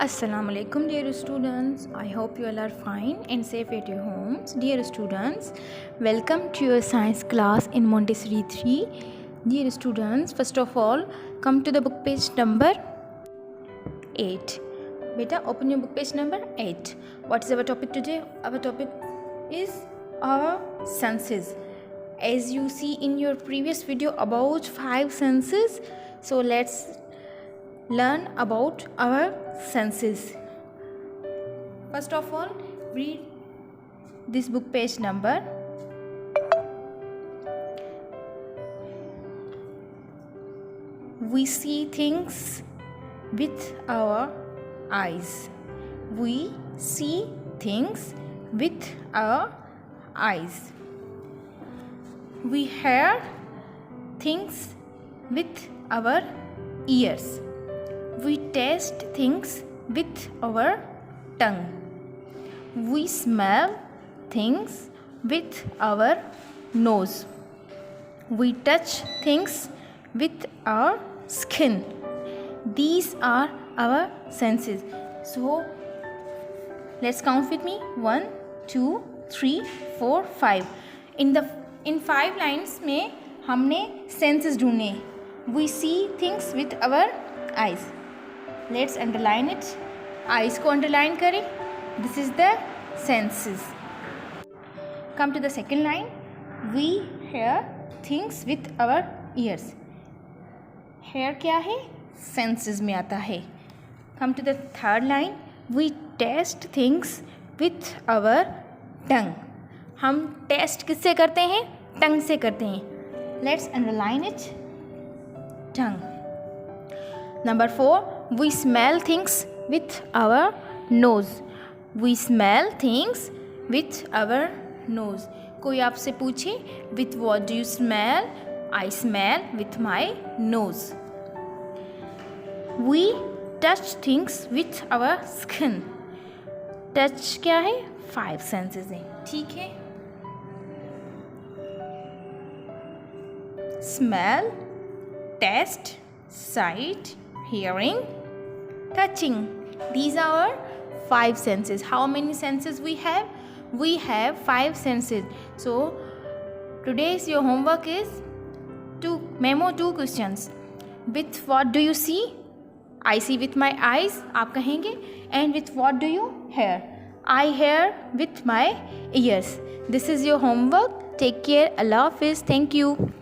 Assalamu alaikum dear students. I hope you all are fine and safe at your homes. Dear students, welcome to your science class in Montesssori 3. Dear students, first of all, come to the book page number 8. Beta, open your book page number 8. What is our topic today? Our topic is our senses. As you see in your previous video about 5 senses, so let's learn about our senses. First of all, read this book page number. We see things with our eyes. We see things with our eyes. We hear things with our ears. We taste things with our tongue. We smell things with our nose. We touch things with our skin. These are our senses. So let's count with me. 1, 2, 3, 4, 5. In 5 lines में हमने senses ढूंढने. We see things with our eyes. Let's underline it. Eyes को underline करें. This is the senses. Come to the second line. We hear things with our ears. Hear क्या है? Senses में आता है. Come to the third line. We taste things with our tongue. हम test किससे करते हैं? टंग से करते हैं. Let's underline it. Tongue. Number 4. We smell things with our nose. We smell things with our nose. कोई आपसे पूछे with what do you smell? I smell with my nose. We touch things with our skin. Touch क्या है? 5 senses हैं. ठीक है. Smell, taste, sight, hearing, touching. These are our 5 senses. How many senses we have? We have 5 senses. So today's your homework is to memo 2 questions. With what do you see? I see with my eyes. आप कहेंगे. And with what do you hear? I hear with my ears. This is your homework. Take care. Allah Hafiz. Thank you.